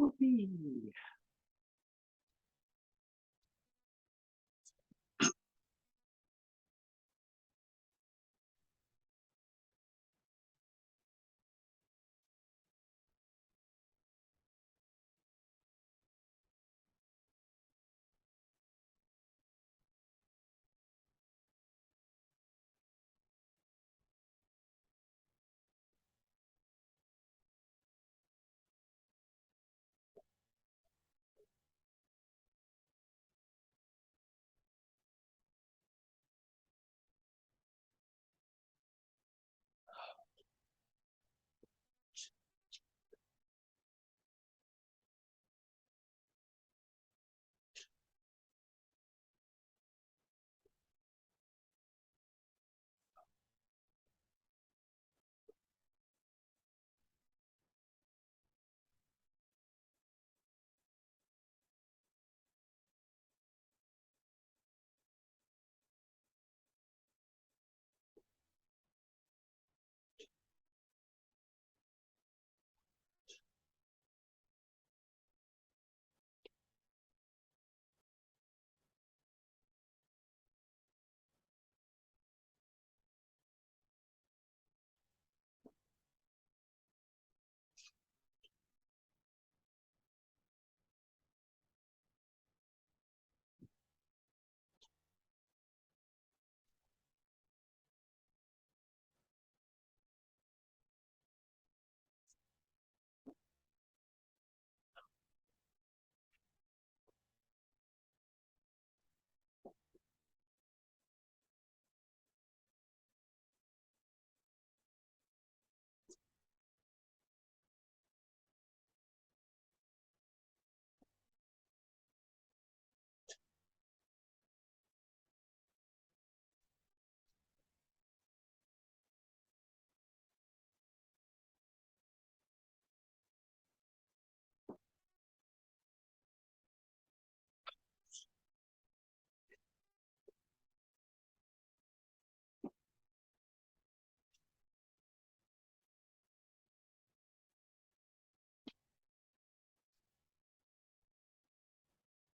Whoopee.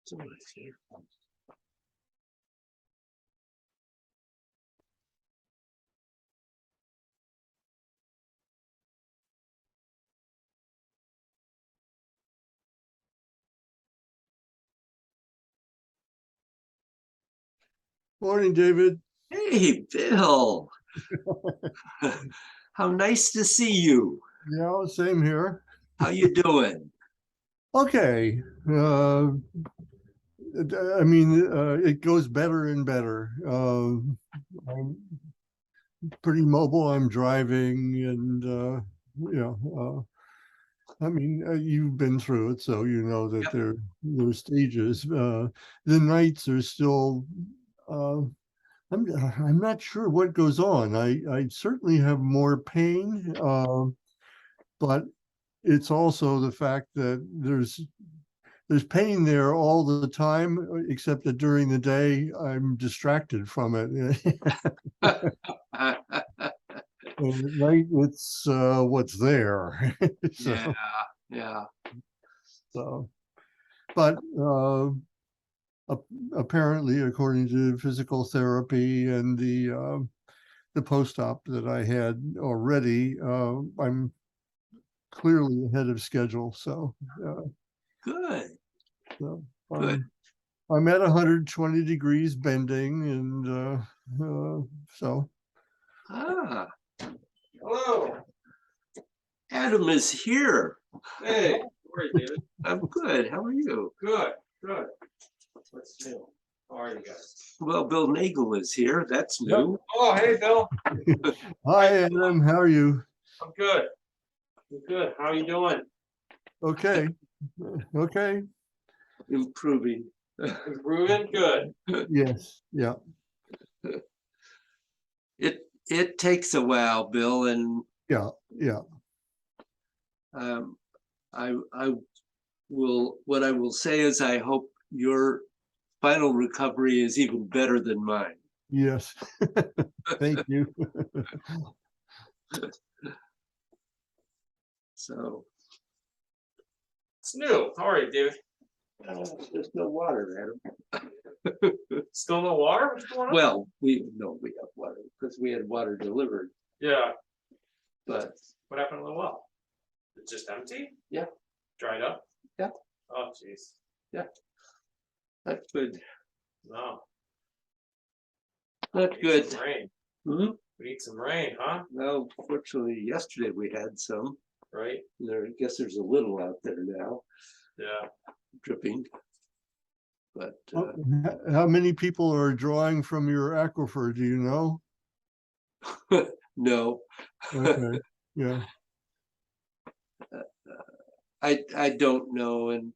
Somebody's here. Morning, David. Hey, Bill. How nice to see you. Yeah, same here. How you doing? Okay. I mean, it goes better and better. I'm pretty mobile. I'm driving, and I mean, you've been through it, so you know that Yep. there are stages. The nights are still. Uh, I'm not sure what goes on. I certainly have more pain, but it's also the fact that there's pain there all the time, except that during the day I'm distracted from it. And at night it's what's there. Yeah, so yeah. so but apparently, according to physical therapy and the post-op that I had already, I'm clearly ahead of schedule. Good, So good. I'm at 120 degrees bending, and so Ah, Hello. Adam is here. Hey, how are you, David? I'm good. How are you? Good, good. What's new? How are you guys? Well, Bill Nagel is here. That's new. Oh, hey, Bill. hi, Adam. How are you? I'm good. I'm good. How are you doing? Okay. Okay. Improving. Improving? Good. Yes. Yeah. It takes a while, Bill, and Yeah. Yeah. I will. What I will say is, I hope your final recovery is even better than mine. Yes. Thank you. So, It's new. How are you, David? There's no water, Adam. Still no water? What's going on? Well, we have water because we had water delivered, Yeah. but What happened to the well? It's just empty? Yeah. Dried up? Yeah. Oh, jeez. that's good. No. That's We need good. some rain. Hmm. We need some rain, huh? Well, fortunately, yesterday we had some. Right? I guess there's a little out there now Yeah. dripping. But How many people are drawing from your aquifer? Do you know? no, Okay, yeah. I don't know. And,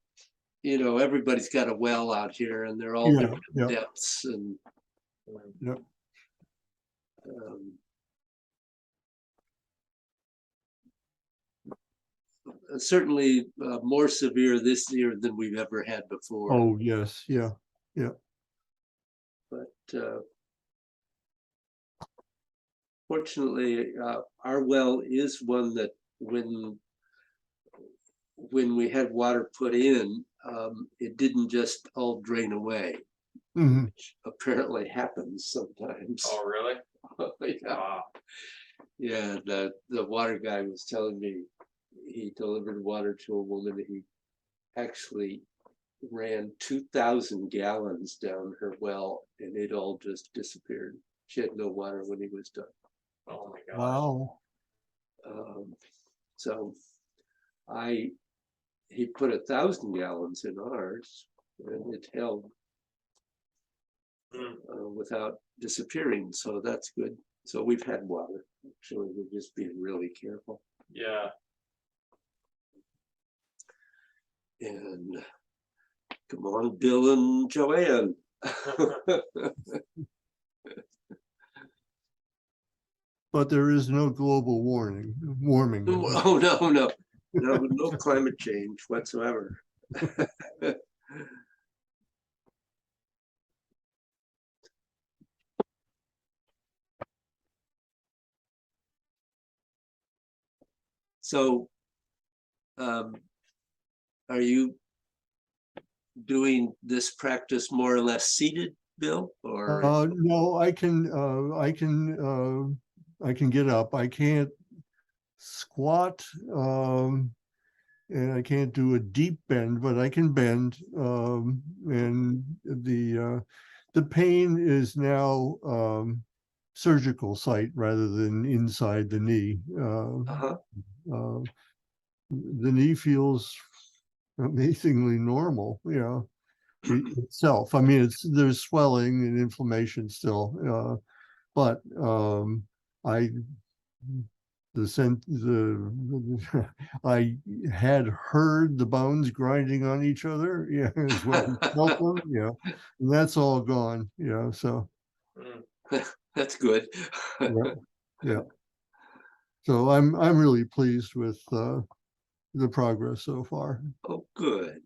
everybody's got a well out here and they're all Yeah, different yeah. depths and Yep. um, certainly more severe this year than we've ever had before. Oh, yes, yeah. But fortunately, our well is one that when we had water put in, it didn't just all drain away, Mhm. which apparently happens sometimes. Oh, really? Yeah. Wow. Yeah, the water guy was telling me he delivered water to a woman. He actually ran 2,000 gallons down her well and it all just disappeared. She had no water when he was done. Oh my gosh. Wow. So he put 1,000 gallons in ours and it held without disappearing. So that's good. So we've had water. Actually, we're just being really careful. Yeah. And come on, Bill and Joanne. But there is no global warming. Oh, no climate change whatsoever. So, are you doing this practice more or less seated, Bill, or? No, I can get up. I can't squat, and I can't do a deep bend, but I can bend. And the pain is now surgical site rather than inside the knee. Uh-huh. The knee feels amazingly normal, itself. I mean, there's swelling and inflammation still, but I I had heard the bones grinding on each other, as well as felt them, and that's all gone, so. That's good. Yeah. So I'm really pleased with the progress so far. Oh, good.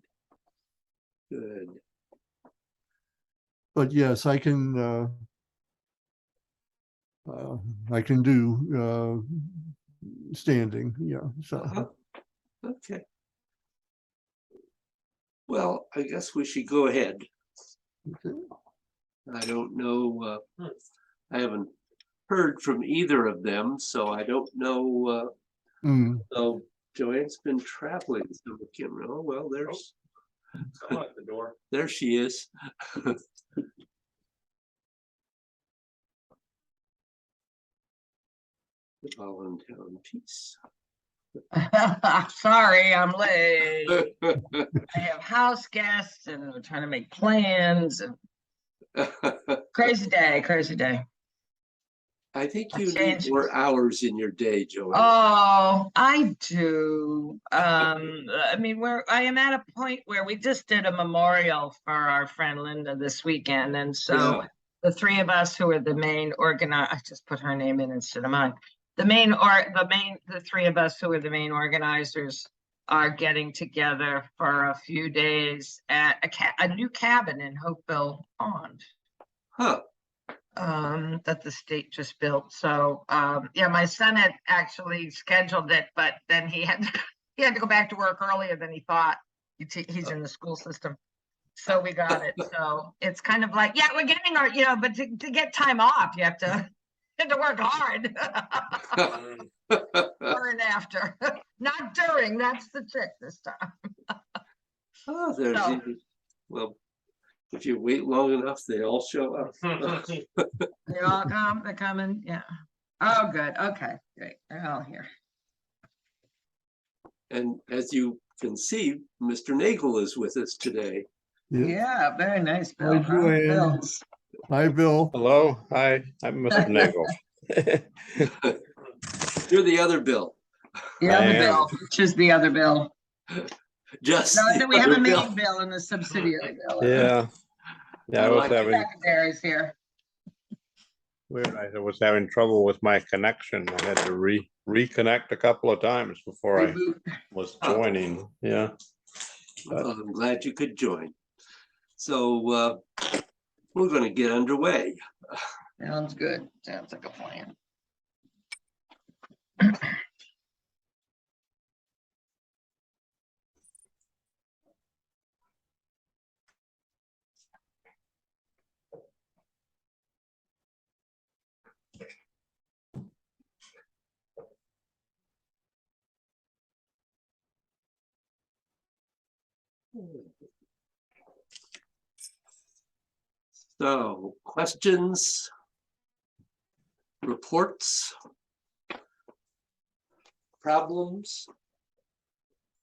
Good. But yes, I can do standing, so. Uh-huh. Okay. Well, I guess we should go ahead. Okay. I don't know, I haven't heard from either of them, so I don't know. So Joanne's been traveling, so we can't, oh, well, Someone at the door. there she is. Allentown Peace. Sorry, I'm late. I have house guests and we're trying to make plans and crazy day, crazy day. I think I you need changed- more hours in your day, Joanne. Oh, I do. I mean, I am at a point where we just did a memorial for our friend Linda this weekend. And so Yeah. the three of us who are the main I just put her name in instead of mine. The three of us who are the main organizers are getting together for a few days at a new cabin in Hopeville Pond. Huh. That the state just built. So yeah, my son had actually scheduled it, but then he had to go back to work earlier than he thought. He's in the school system. So we got it. So it's kind of like, yeah, we're getting our, but to get time off, you have to work hard. Before and after, not during, that's the trick this time. Oh, there's So- even, well, if you wait long enough, they all show up. They all come, they're coming, yeah. Oh, good, okay, great, they're all here. And as you can see, Mr. Nagel is with us today. Yeah. Yeah, very nice, Hi, Bill. huh, Joanne. Bill? Hi, Bill. Hello, hi, I'm Mr. Nagel. You're the other Bill. The I other am. Bill, which is the other Bill. Just. No, the then we have a other Bill. main Bill and a subsidiary Bill. Yeah. Yeah, I was like it. having, Secondaries here. I was having trouble with my connection. I had to reconnect a couple of times before I Reboot. was joining, yeah. Well, I'm glad you could join. So we're going to get underway. Sounds good, sounds like a plan. So questions, reports, problems?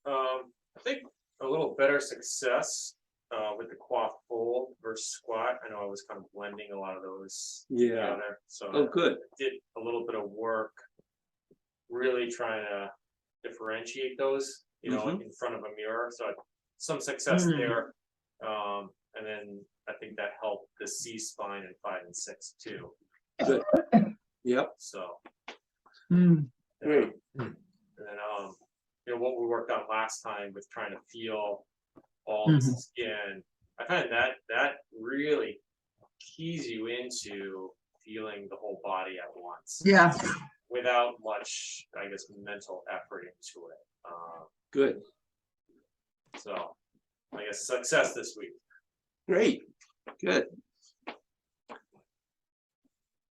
I think a little better success with the quaff full versus squat. I know I was kind of blending a lot of those Yeah. together. So Oh, good. I did a little bit of work really trying to differentiate those, in front of a mirror. So some success Mm. there. And then I think that helped the C spine in 5 and 6 too. Yep. So Hmm. Great. And then, what we worked on last time with trying to feel all Mhm. the skin, I find that really keys you into feeling the whole body at once. Yeah, Without much, I guess, mental effort into it. Good. So I guess success this week. Great. Good.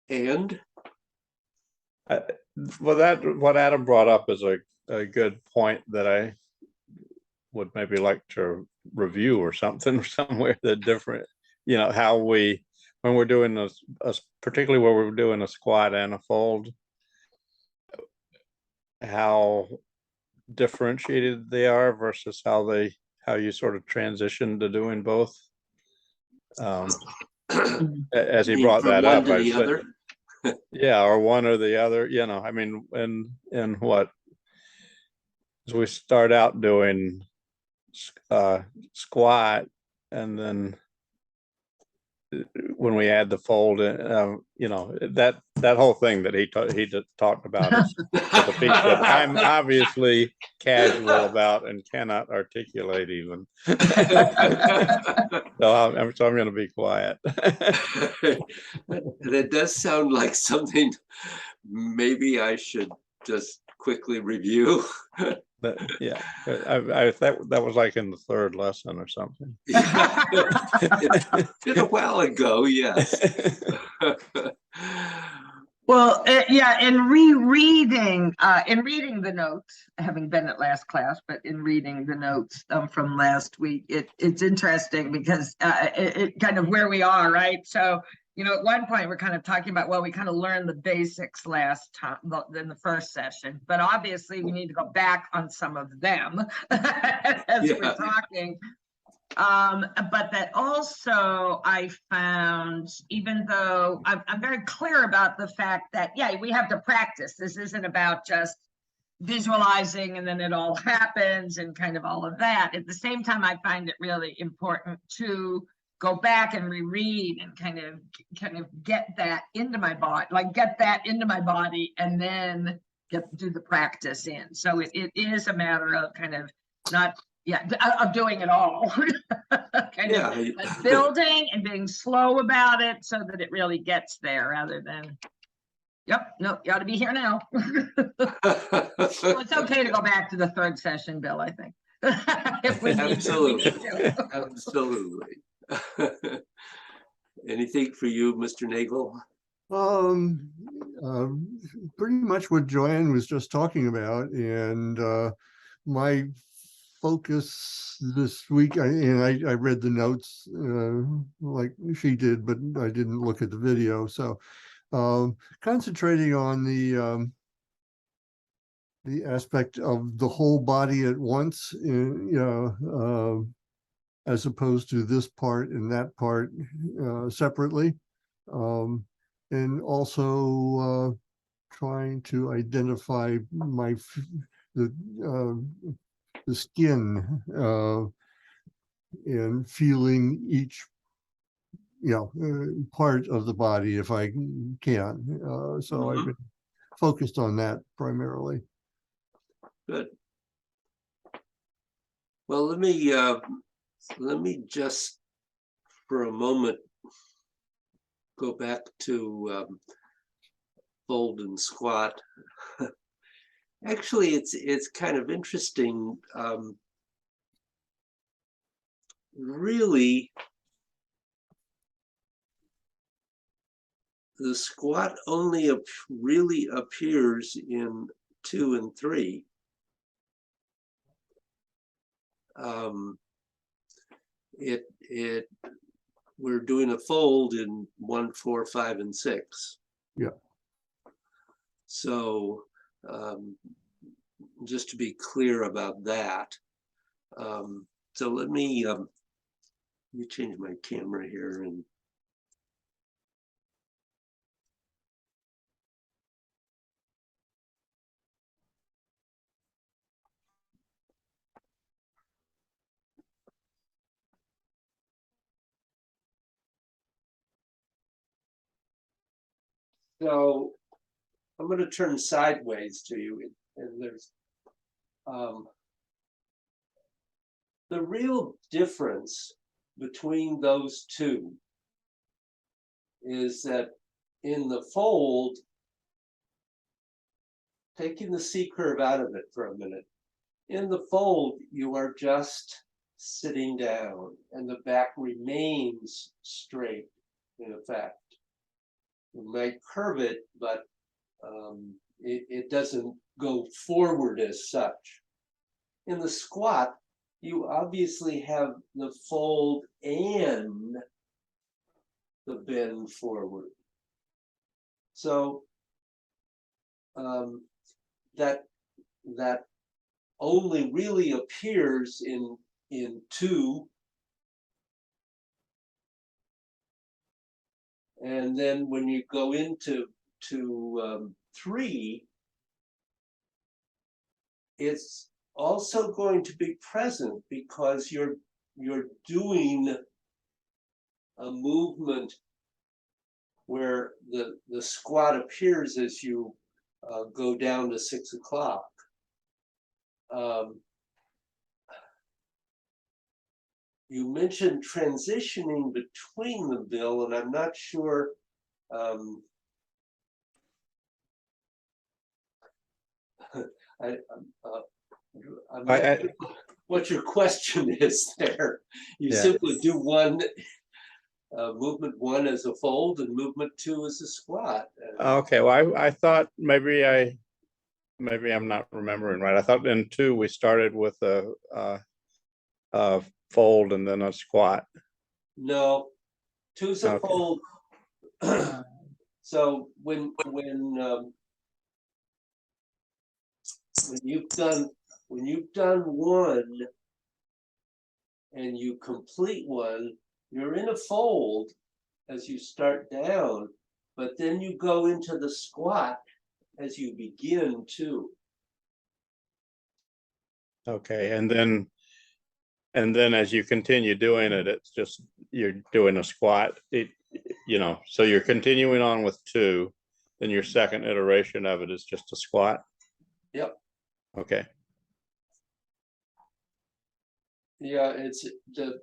And Well, what Adam brought up is a good point that I would maybe like to review or something somewhere that different, how when we're doing this, particularly where we're doing a squat and a fold, how differentiated they are versus how you sort of transition to doing both. As he mean, brought from that one up, to I the said, other? yeah, or one or the other, I mean, and what? As we start out doing squat, and then when we add the fold, that whole thing that he talked about is the piece that I'm obviously casual about and cannot articulate even. So I'm going to be quiet. That does sound like something maybe I should just quickly review. But yeah, that was like in the third lesson or something. Did a while ago, yes. well, yeah, in reading the notes, having been at last class, but in reading the notes from last week, it's interesting because it kind of where we are, right? So, at one point we're kind of talking about, well, we kind of learned the basics last time in the first session, but obviously we need to go back on some of them as we're talking. But that also I found, even though I'm very clear about the fact that, yeah, we have to practice. This isn't about just visualizing and then it all happens and kind of all of that. At the same time, I find it really important to go back and reread and kind of get that into my body, and then do the practice in. So it is a matter of kind of of doing it all. Of building and being slow about it so that it really gets there, rather than, yep, no, you ought to be here now. So it's okay to go back to the third session, Bill, I think. If we need to, we need to. Absolutely. Anything for you, Mr. Nagel? Um, Pretty much what Joanne was just talking about, and my focus this week, I read the notes like she did, but I didn't look at the video. So concentrating on the aspect of the whole body at once, as opposed to this part and that part separately. And also trying to identify the skin and feeling each part of the body if I can. So I've been focused on that primarily. Good. Well, let me just for a moment go back to fold and squat. Actually, it's kind of interesting. Really, the squat only really appears in 2 and 3. We're doing a fold in 1, 4, 5, and 6. Yeah. So just to be clear about that. So let me change my camera here and so I'm going to turn sideways to you, and there's the real difference between those two is that in the fold, taking the C curve out of it for a minute, in the fold, you are just sitting down and the back remains straight in effect. You might curve it, but it doesn't go forward as such. In the squat, you obviously have the fold and the bend forward. So that only really appears in 2. And then when you go into 3, it's also going to be present because you're doing a movement where the squat appears as you go down to 6 o'clock. You mentioned transitioning between them, Bill, and I'm not sure I'm not sure what your question is there. You simply do one movement 1 as a fold and movement 2 as a squat. Okay, well, I thought maybe I'm not remembering right. I thought in 2 we started with a fold and then a squat. No, 2's a Okay. fold. So when you've done 1 and you complete 1, you're in a fold as you start down, but then you go into the squat as you begin 2. Okay, and then as you continue doing it, it's just you're doing a squat. So you're continuing on with 2, then your second iteration of it is just a squat. Yep. Okay. Yeah, it's the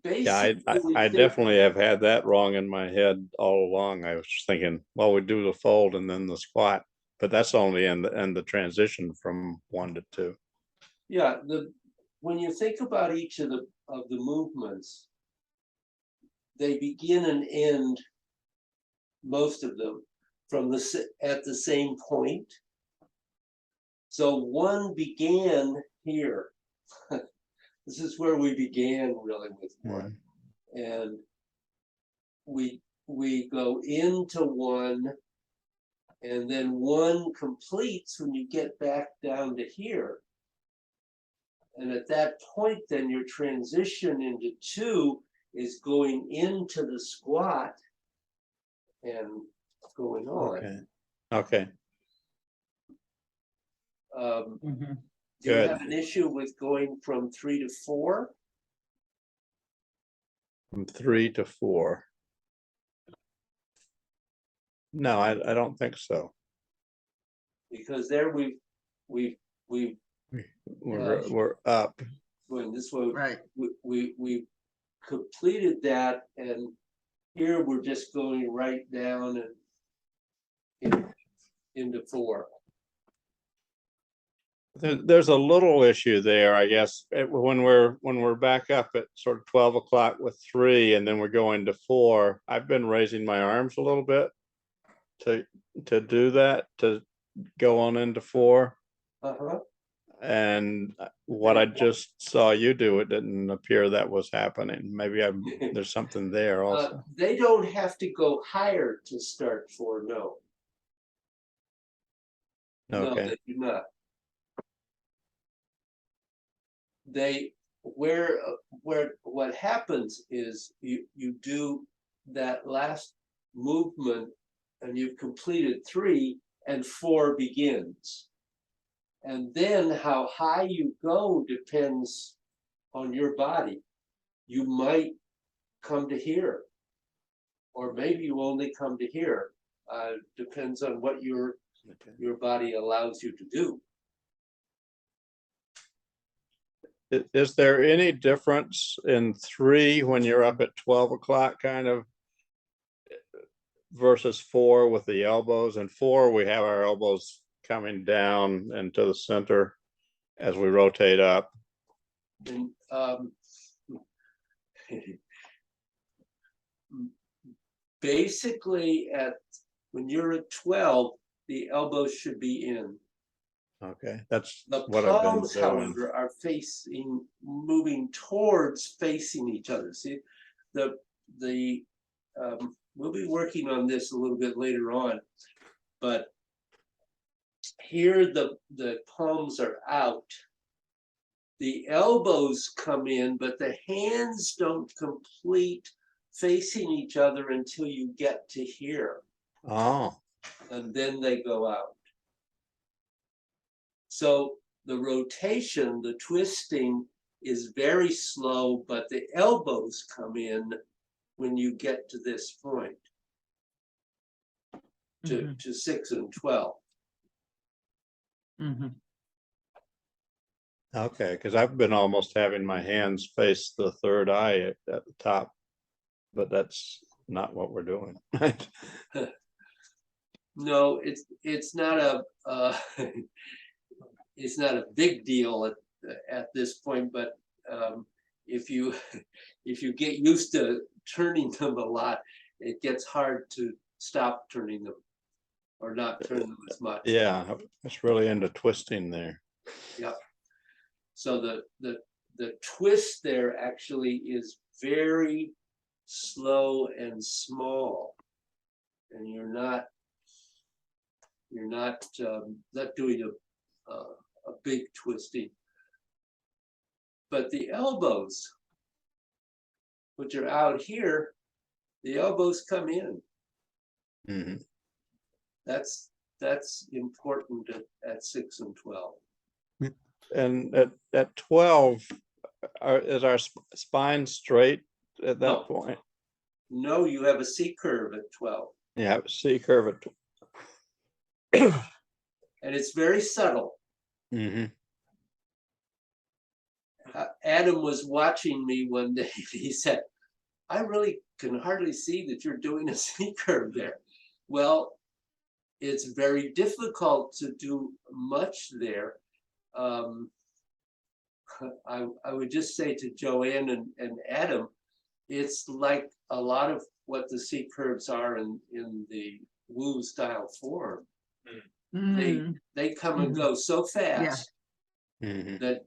Yeah, I definitely have had that wrong in my head all along. I was thinking, well, we do the fold and then the squat, but that's only in the transition from 1 to 2. Yeah, when you think about each of the movements, they begin and end, most of them, from at the same point. So one began here. This is where we began really with one. And we go into one, and then one completes when you get back down to here. And at that point, then your transition into 2 is going into the squat and going on. Okay. Okay. Mhm. Do you Good. have an issue with going from 3 to 4? From 3 to 4. No, I don't think so. Because there we've We're up. going this way. Right. We completed that, and here we're just going right down and into 4. There's a little issue there, I guess, when we're back up at sort of 12 o'clock with 3, and then we're going to 4. I've been raising my arms a little bit to do that, to go on into 4. Uh-huh. And what I just saw you do, it didn't appear that was happening. Maybe there's something there also. They don't have to go higher to start 4, no. No, Okay. they do not. What happens is you do that last movement and you've completed 3 and 4 begins. And then how high you go depends on your body. You might come to here, or maybe you only come to here. Depends on what your body allows you to do. Is there any difference in 3 when you're up at 12 o'clock kind of versus 4 with the elbows? And 4, we have our elbows coming down into the center as we rotate up. And basically when you're at 12, the elbows should be in. Okay, that's The what I've been palms, doing. however, are moving towards facing each other. See, we'll be working on this a little bit later on, but here the palms are out. The elbows come in, but the hands don't complete facing each other until you get to here, Oh, and then they go out. So the rotation, the twisting is very slow, but the elbows come in when you get to this point, to 6 and 12. Mhm. okay, because I've been almost having my hands face the third eye at the top, but that's not what we're doing. No, it's not a it's not a big deal at this point, but if you get used to turning them a lot, it gets hard to stop turning them or not turn them as much. Yeah, it's really into twisting there. Yep. So the twist there actually is very slow and small, and you're not doing a big twisting. But the elbows, which are out here, the elbows come in. Mhm. That's important at 6 and 12. And at 12, is our spine straight at that No. point? No, you have a C curve at 12. Yeah, C curve at. And it's very subtle. Mhm. Adam was watching me one day. He said, I really can hardly see that you're doing a C curve there. Well, it's very difficult to do much there. I would just say to Joanne and Adam, it's like a lot of what the C curves are in the Wu style form. Mm, They come and go so fast Mhm. that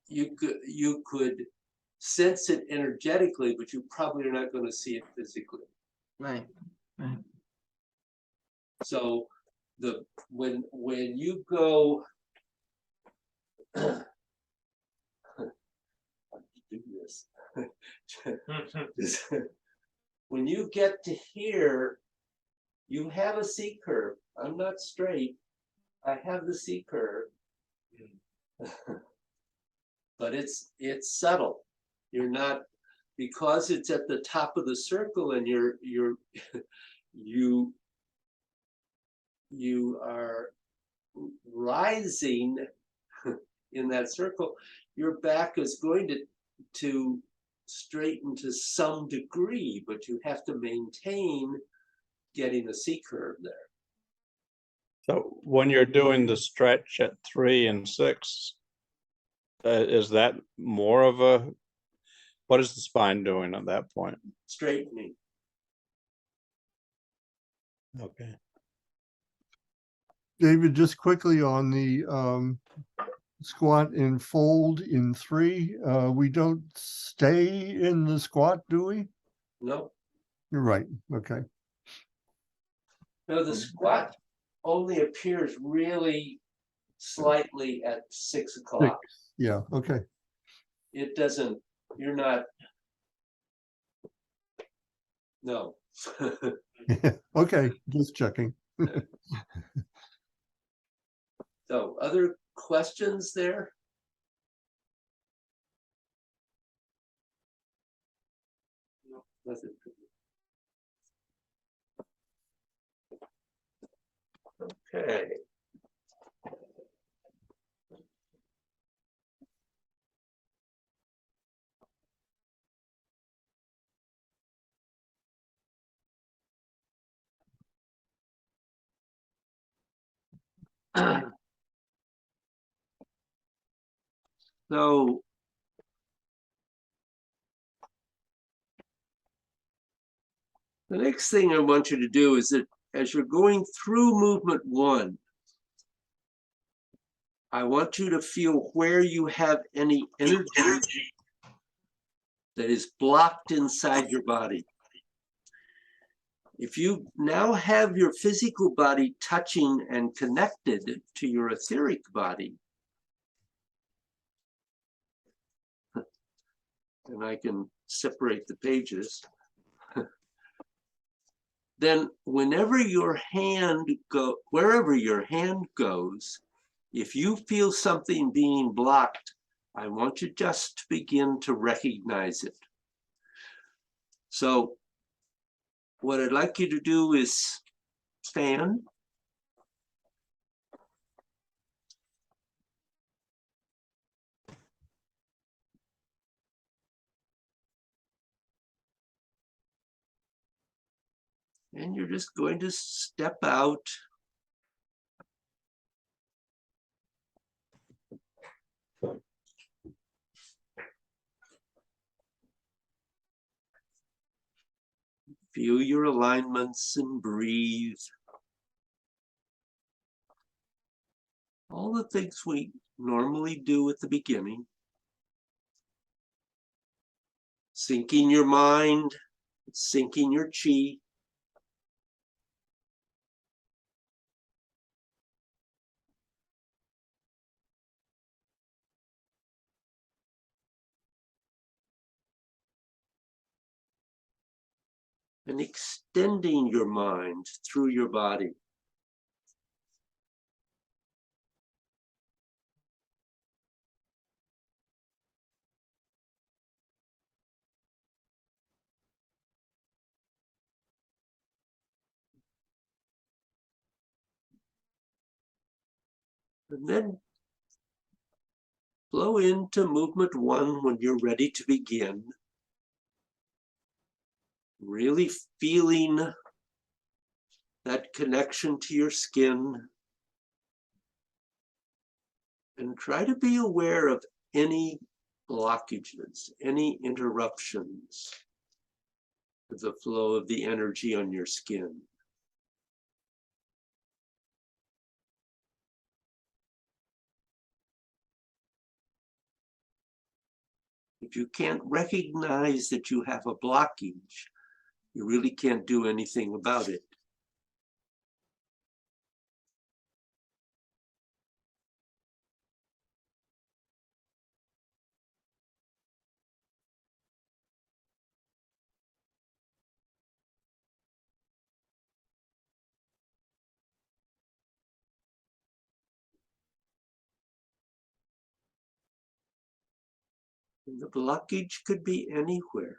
you could sense it energetically, but you probably are not going to see it physically. right, So when you go do this. When you get to here, you have a C curve. I'm not straight. I have the C curve. But it's subtle. You're not, because it's at the top of the circle and you are rising in that circle, your back is going to straighten to some degree, but you have to maintain getting a C curve there. So when you're doing the stretch at 3 and 6, is that more of a, what is the spine doing at that point? Straightening. Okay. David, just quickly on the squat and fold in 3, we don't stay in the squat, do we? No, You're right. Okay. no, the squat only appears really slightly at 6 o'clock. Yeah. Okay. It doesn't, you're not. No. Okay. Just checking. So other questions there? No, nothing. Okay. So the next thing I want you to do is that as you're going through movement 1, I want you to feel where you have any energy that is blocked inside your body. If you now have your physical body touching and connected to your etheric body, and I can separate the pages, then whenever your hand wherever your hand goes, if you feel something being blocked, I want you just to begin to recognize it. So what I'd like you to do is stand. And you're just going to step out. Feel your alignments and breathe. All the things we normally do at the beginning. Syncing your mind, syncing your chi. And extending your mind through your body. And then flow into movement 1 when you're ready to begin. Really feeling that connection to your skin, and try to be aware of any blockages, any interruptions to the flow of the energy on your skin. If you can't recognize that you have a blockage, you really can't do anything about it. And the blockage could be anywhere.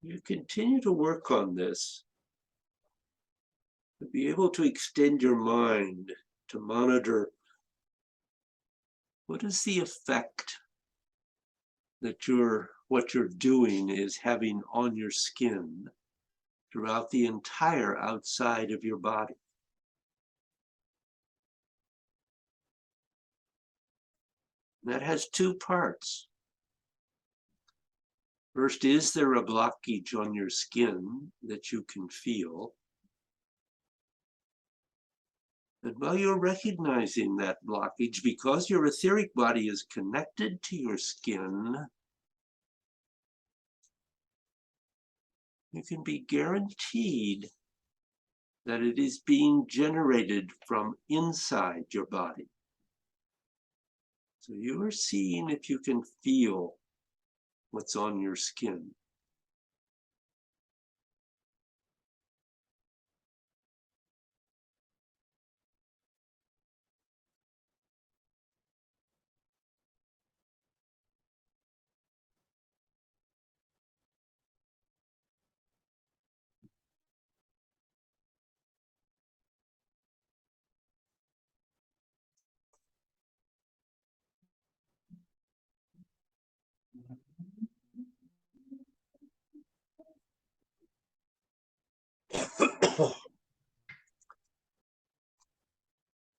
You continue to work on this, to be able to extend your mind, to monitor what is the effect that what you're doing is having on your skin throughout the entire outside of your body. And that has two parts. First, is there a blockage on your skin that you can feel? And while you're recognizing that blockage, because your etheric body is connected to your skin, you can be guaranteed that it is being generated from inside your body. So you are seeing if you can feel what's on your skin.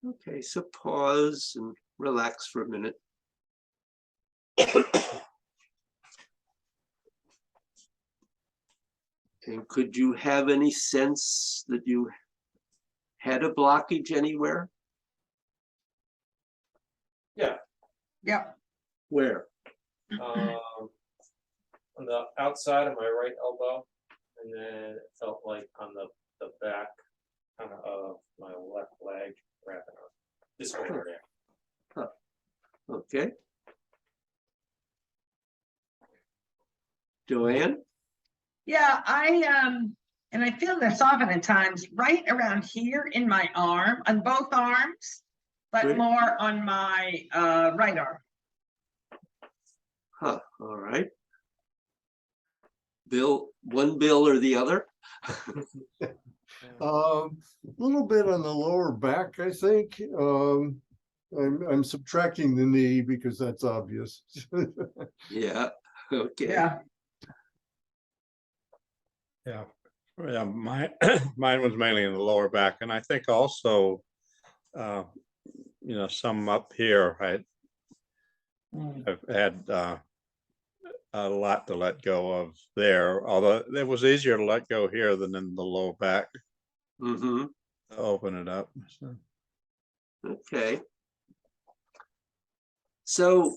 Okay, so pause and relax for a minute. And could you have any sense that you had a blockage anywhere? Yeah. Yeah. Where? On the outside of my right elbow, and then it felt like on the back kind of my left leg wrapping up. This whole area. Okay. Joanne? Yeah, and I feel this often at times, right around here in my arm, on both arms, but Great. more on my right arm. Huh, all right. Bill, one Bill or the other? A little bit on the lower back, I think. I'm subtracting the knee because that's obvious. Yeah, okay. Yeah, Yeah, yeah, mine was mainly in the lower back, and I think also, some up here, I've had a lot to let go of there, although it was easier to let go here than in the lower back, Mm-hmm, to open it up. So. okay. So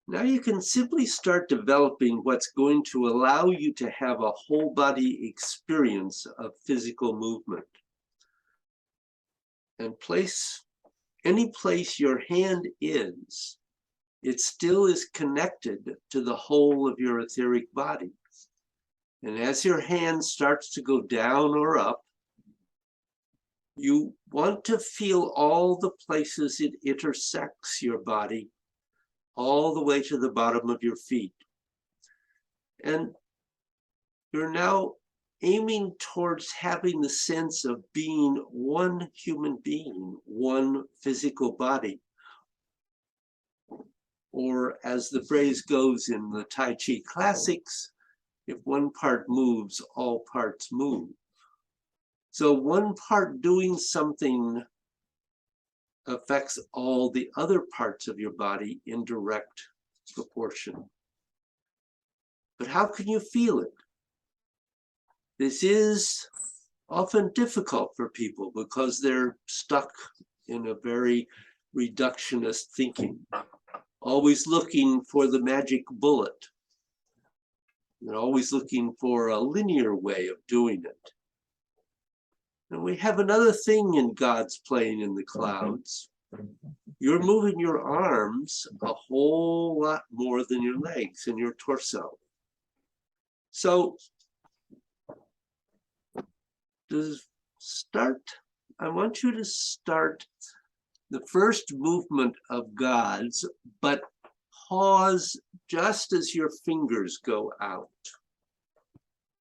now you can simply start developing what's going to allow you to have a whole body experience of physical movement. And place any place your hand is, it still is connected to the whole of your etheric body. And as your hand starts to go down or up, you want to feel all the places it intersects your body, all the way to the bottom of your feet. And you're now aiming towards having the sense of being one human being, one physical body. Or as the phrase goes in the Tai Chi classics, if one part moves, all parts move. So one part doing something affects all the other parts of your body in direct proportion. But how can you feel it? This is often difficult for people because they're stuck in a very reductionist thinking, always looking for the magic bullet. They're always looking for a linear way of doing it. And we have another thing in God's plane in the clouds. You're moving your arms a whole lot more than your legs and your torso. So I want you to start the first movement of God's, but pause just as your fingers go out.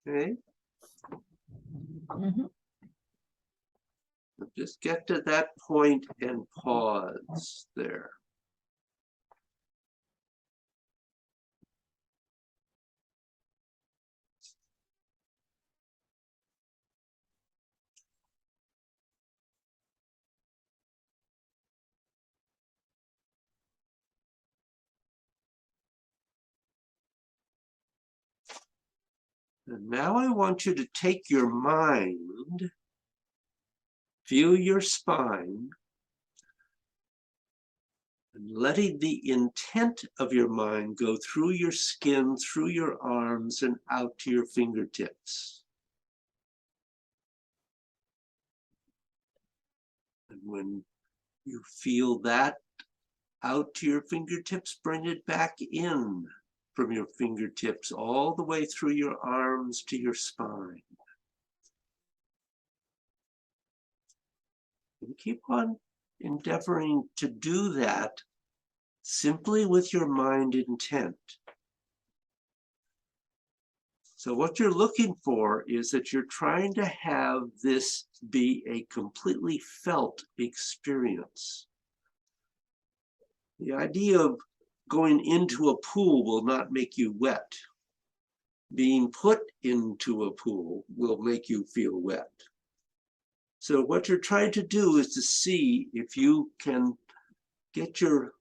Okay? Mhm. Just get to that point and pause there. And now I want you to take your mind, feel your spine, and letting the intent of your mind go through your skin, through your arms, and out to your fingertips. And when you feel that out to your fingertips, bring it back in from your fingertips all the way through your arms to your spine. And keep on endeavoring to do that simply with your mind intent. So what you're looking for is that you're trying to have this be a completely felt experience. The idea of going into a pool will not make you wet. Being put into a pool will make you feel wet. So what you're trying to do is to see if you can get your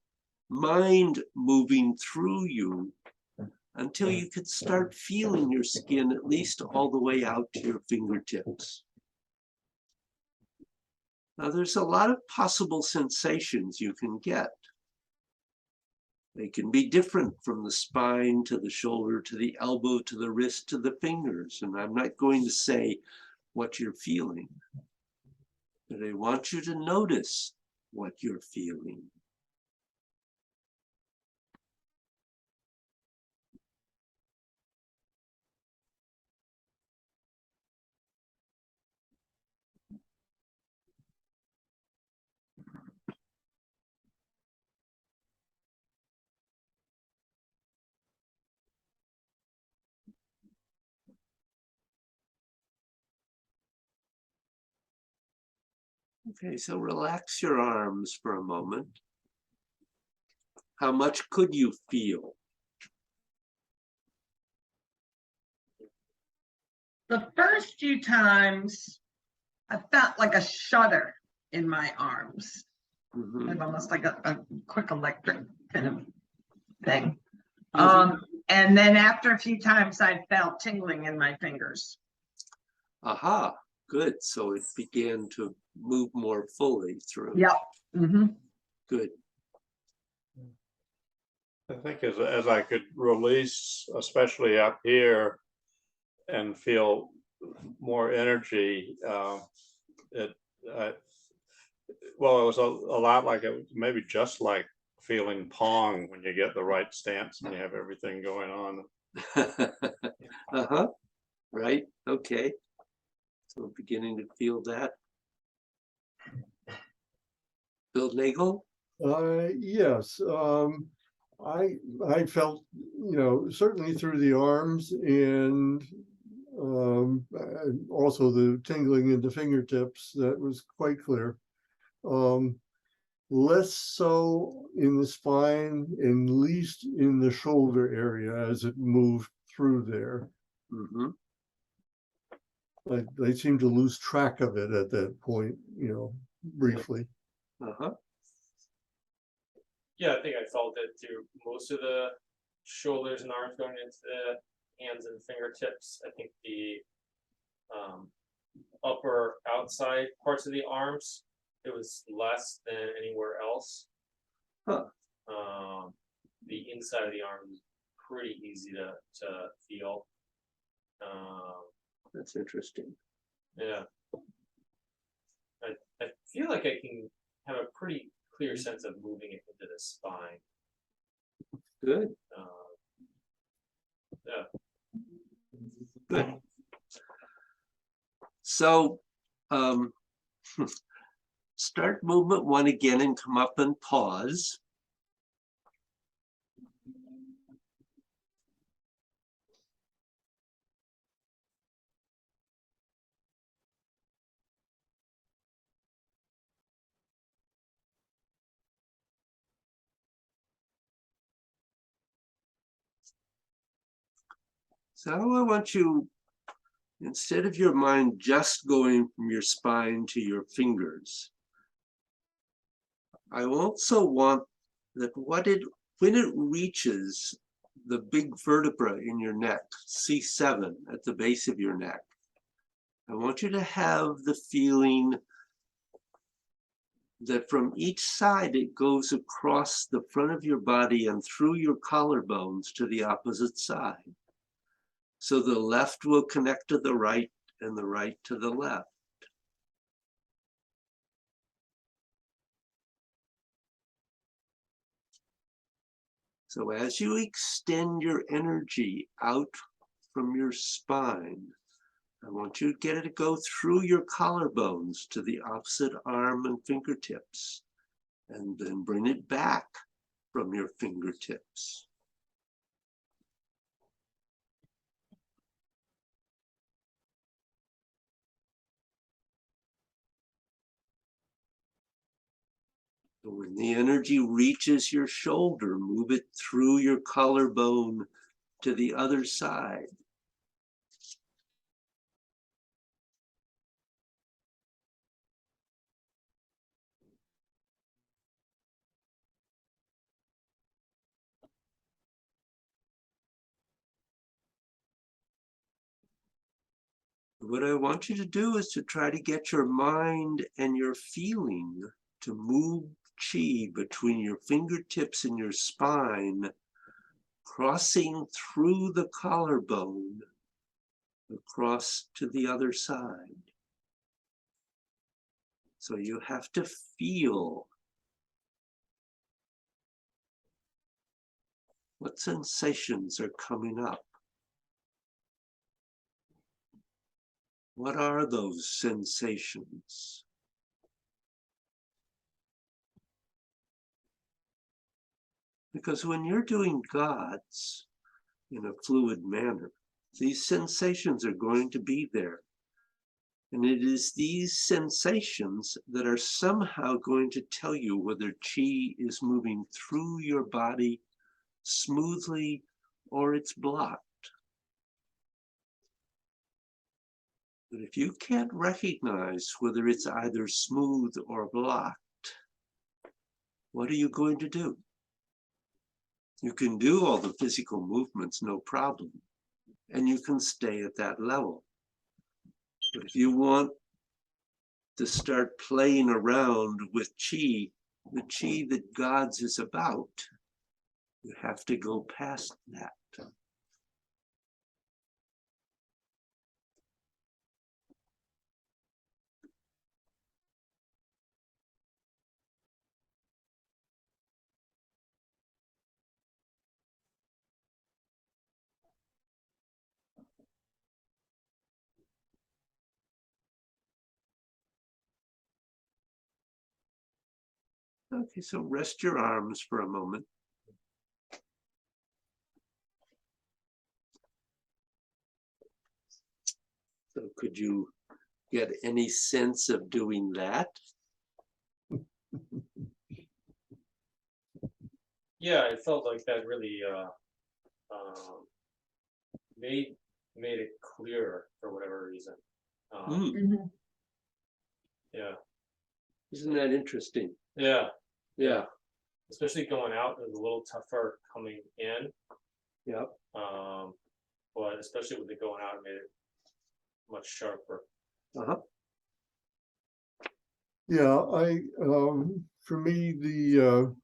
mind moving through you until you can start feeling your skin at least all the way out to your fingertips. Now there's a lot of possible sensations you can get. They can be different from the spine to the shoulder, to the elbow, to the wrist, to the fingers. And I'm not going to say what you're feeling, but I want you to notice what you're feeling. Okay, so relax your arms for a moment. How much could you feel? The first few times, I felt like a shudder in my arms, Mhm. and almost like a quick electric kind of thing. Mhm. And then after a few times, I felt tingling in my fingers. Aha, good. So it began to move more fully through. Yep. Mm-hmm. Good. I think as I could release, especially up here, and feel more energy, Well, it was a lot like, it was maybe just like feeling Pong when you get the right stance and you have everything going on. Uh-huh, right, okay. So beginning to feel that. Bill Nagel? Yes, I felt, certainly through the arms and also the tingling in the fingertips, that was quite clear. Less so in the spine and least in the shoulder area as it moved through there. Mm-hmm. I seemed to lose track of it at that point, briefly. Uh-huh. Yeah, I think I felt it through most of the shoulders and arms going into the hands and fingertips. I think the upper outside parts of the arms, it was less than anywhere else. Huh. The inside of the arm was pretty easy to feel. That's interesting. Yeah. I feel like I can have a pretty clear sense of moving it into the spine. Good, Yeah. good. So, start movement 1 again and come up and pause. So I want you, instead of your mind just going from your spine to your fingers, I also want that when it reaches the big vertebra in your neck, C7 at the base of your neck, I want you to have the feeling that from each side it goes across the front of your body and through your collarbones to the opposite side. So the left will connect to the right and the right to the left. So as you extend your energy out from your spine, I want you to get it to go through your collarbones to the opposite arm and fingertips, and then bring it back from your fingertips. When the energy reaches your shoulder, move it through your collarbone to the other side. What I want you to do is to try to get your mind and your feeling to move chi between your fingertips and your spine, crossing through the collarbone, across to the other side. So you have to feel what sensations are coming up. What are those sensations? Because when you're doing gods in a fluid manner, these sensations are going to be there. And it is these sensations that are somehow going to tell you whether chi is moving through your body smoothly or it's blocked. But if you can't recognize whether it's either smooth or blocked, what are you going to do? You can do all the physical movements, no problem, and you can stay at that level. But if you want to start playing around with chi, the chi that Gods is about, you have to go past that. Okay, so rest your arms for a moment. So could you get any sense of doing that? Yeah, it felt like that really made it clearer for whatever reason. Hmm, Yeah, isn't that interesting? yeah, Yeah, especially going out is a little tougher coming in. yeah. But especially with it going out, it made it much sharper. Uh-huh. Yeah, for me, the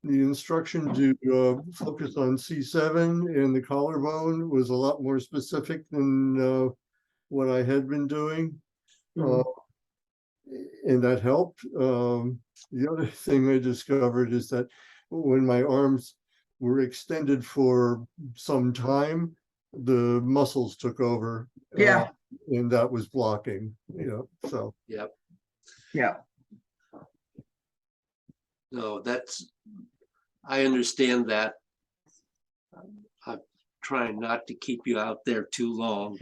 instruction to focus on C7 and the collarbone was a lot more specific than what I had been doing. Uh, and that helped. The other thing I discovered is that when my arms were extended for some time, the muscles took over. Yeah. And that was blocking, so. Yep. Yeah. No, I understand that. I'm trying not to keep you out there too long.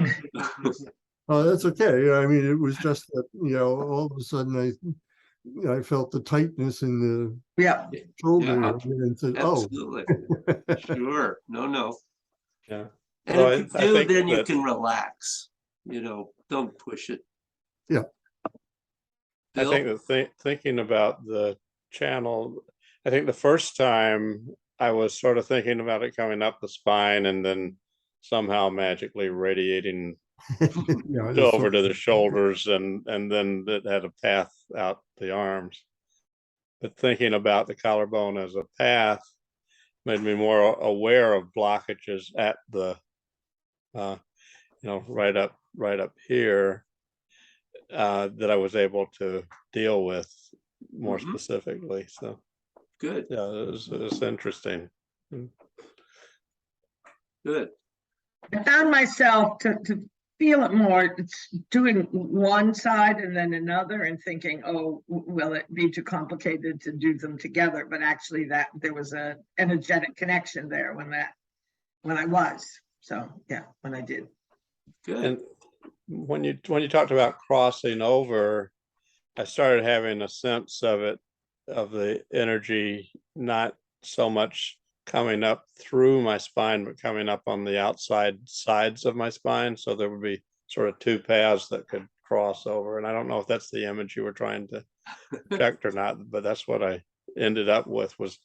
Oh, that's okay. I mean, it was just that, all of a sudden I felt the tightness in the Yeah. shoulder Yeah, and said, oh. absolutely. Sure. No. Yeah. And Well, if you I do, think then you that- can relax, don't push it. Yeah. I Bill? think that thinking about the channel, I think the first time I was sort of thinking about it coming up the spine and then somehow magically radiating over to the shoulders and then it had a path out the arms. But thinking about the collarbone as a path made me more aware of blockages at the, right up here, that I was able to deal with more Mhm. specifically. So Good, yeah, it's interesting. good. I found myself to feel it more, it's doing one side and then another and thinking, oh, will it be too complicated to do them together? But actually that there was a energetic connection there when I was. So yeah, when I did. Good. And when you talked about crossing over, I started having a sense of it, of the energy, not so much coming up through my spine, but coming up on the outside sides of my spine. So there would be sort of two paths that could cross over. And I don't know if that's the image you were trying to project or not, but that's what I ended up with was,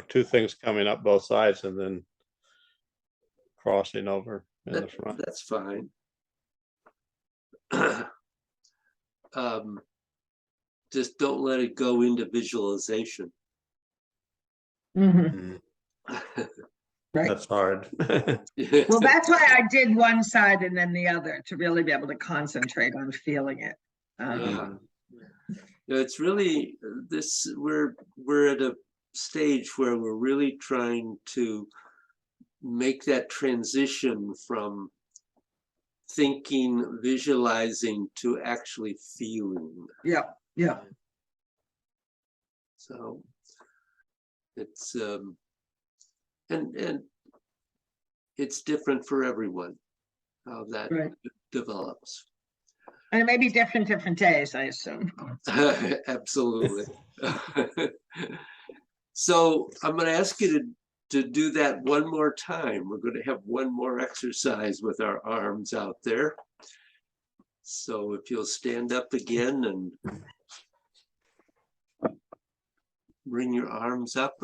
two things coming up both sides and then crossing over in the front. That's fine. Just don't let it go into visualization. Mhm. Right. That's hard. Well, that's why I did one side and then the other to really be able to concentrate on feeling it. Yeah. It's really we're at a stage where we're really trying to make that transition from thinking, visualizing to actually feeling. Yeah, yeah. So it's and it's different for everyone how that Right. develops. And it may be different days, I assume. Absolutely. So I'm going to ask you to do that one more time. We're going to have one more exercise with our arms out there. So if you'll stand up again and bring your arms up.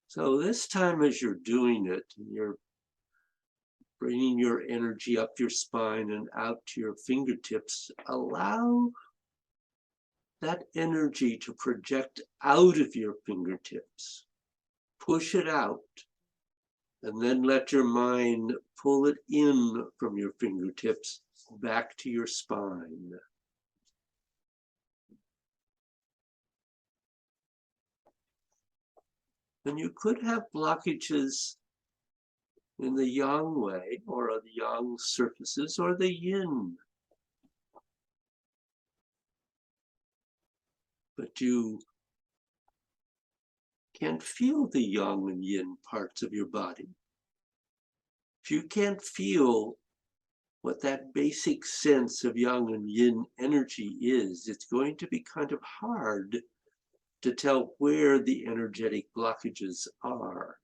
So this time as you're doing it, you're bringing your energy up your spine and out to your fingertips, allow that energy to project out of your fingertips. Push it out, and then let your mind pull it in from your fingertips back to your spine. And you could have blockages in the yang way, or on the yang surfaces, or the yin. But you can't feel the yang and yin parts of your body. If you can't feel what that basic sense of yang and yin energy is, it's going to be kind of hard to tell where the energetic blockages are.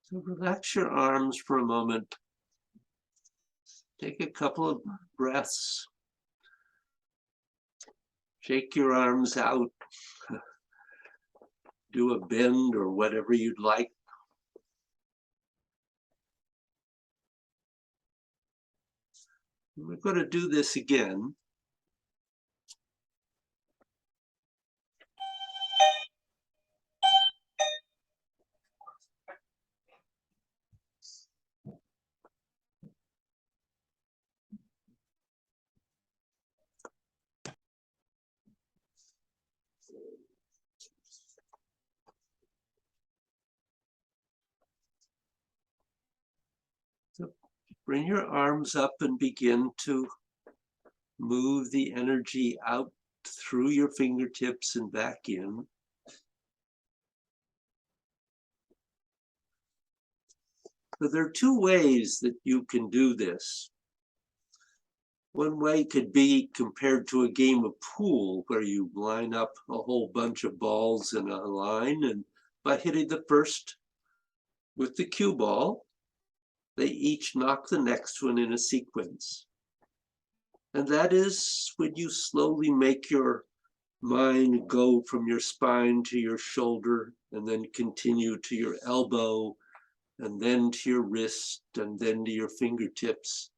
So relax your arms for a moment. Take a couple of breaths. Shake your arms out. Do a bend or whatever you'd like. We're going to do this again. So bring your arms up and begin to move the energy out through your fingertips and back in. So there are two ways that you can do this. One way could be compared to a game of pool where you line up a whole bunch of balls in a line, and by hitting the first with the cue ball, they each knock the next one in a sequence. And that is when you slowly make your mind go from your spine to your shoulder, and then continue to your elbow, and then to your wrist, and then to your fingertips.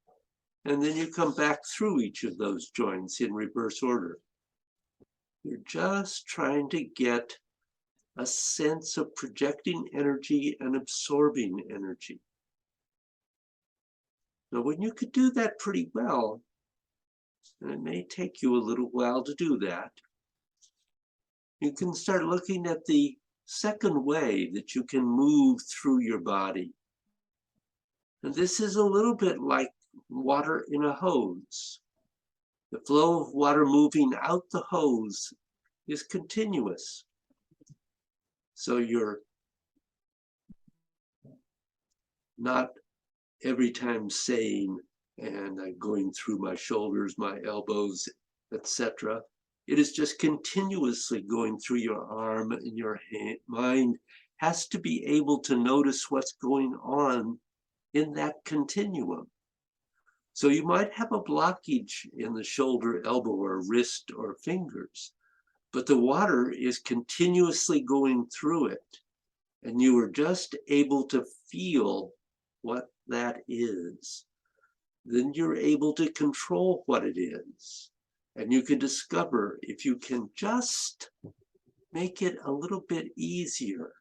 And then you come back through each of those joints in reverse order. You're just trying to get a sense of projecting energy and absorbing energy. Now, when you could do that pretty well, and it may take you a little while to do that, you can start looking at the second way that you can move through your body. And this is a little bit like water in a hose. The flow of water moving out the hose is continuous. So you're not every time saying, and I'm going through my shoulders, my elbows, etc. It is just continuously going through your arm, and your mind has to be able to notice what's going on in that continuum. So you might have a blockage in the shoulder, elbow, or wrist, or fingers, but the water is continuously going through it, and you are just able to feel what that is. Then you're able to control what it is, and you can discover if you can just make it a little bit easier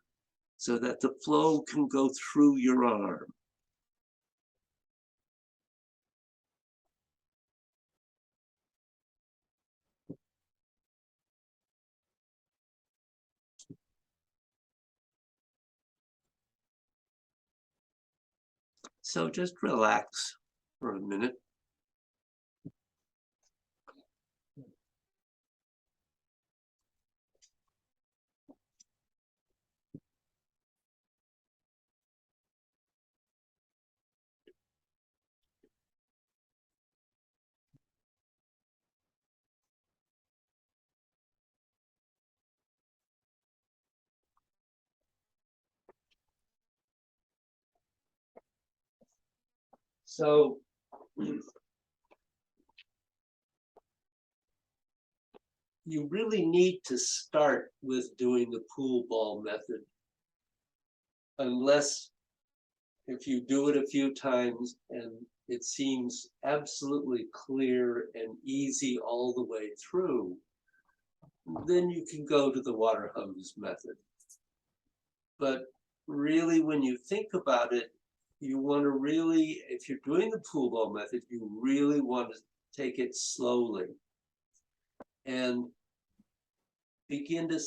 so that the flow can go through your arm. So just relax for a minute. So you really need to start with doing the pool ball method. Unless if you do it a few times and it seems absolutely clear and easy all the way through, then you can go to the water hose method. But really, when you think about it, you want to really, if you're doing the pool ball method, you really want to take it slowly and begin to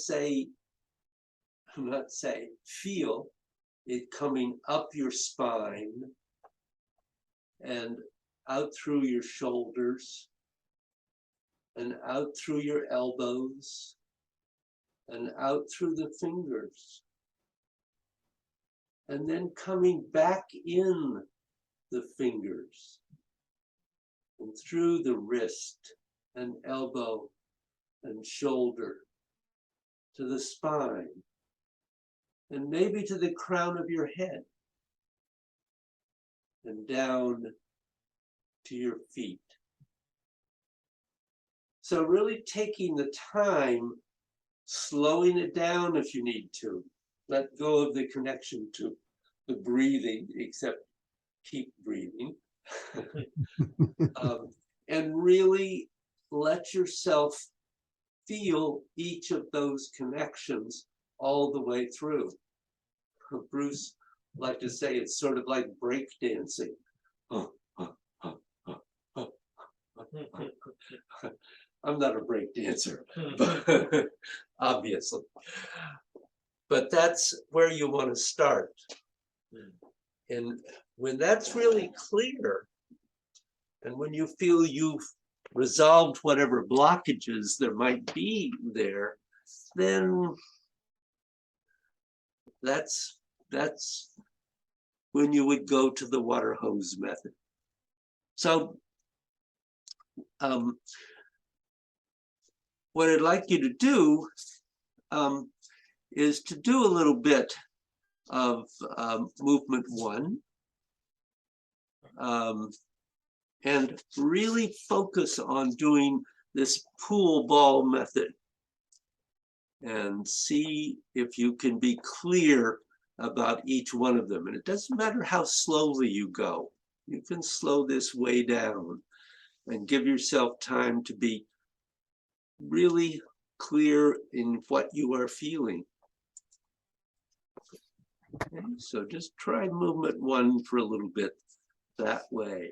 feel it coming up your spine and out through your shoulders and out through your elbows and out through the fingers. And then coming back in the fingers and through the wrist and elbow and shoulder to the spine and maybe to the crown of your head and down to your feet. So really taking the time, slowing it down if you need to. Let go of the connection to the breathing, except keep breathing. And really let yourself feel each of those connections all the way through. Bruce liked to say it's sort of like break dancing. I'm not a break dancer, obviously. But that's where you want to start. And when that's really clear, and when you feel you've resolved whatever blockages there might be there, then that's when you would go to the water hose method. So what I'd like you to do is to do a little bit of movement 1 and really focus on doing this pool ball method and see if you can be clear about each one of them. And it doesn't matter how slowly you go. You can slow this way down and give yourself time to be really clear in what you are feeling. Okay, so just try movement 1 for a little bit that way.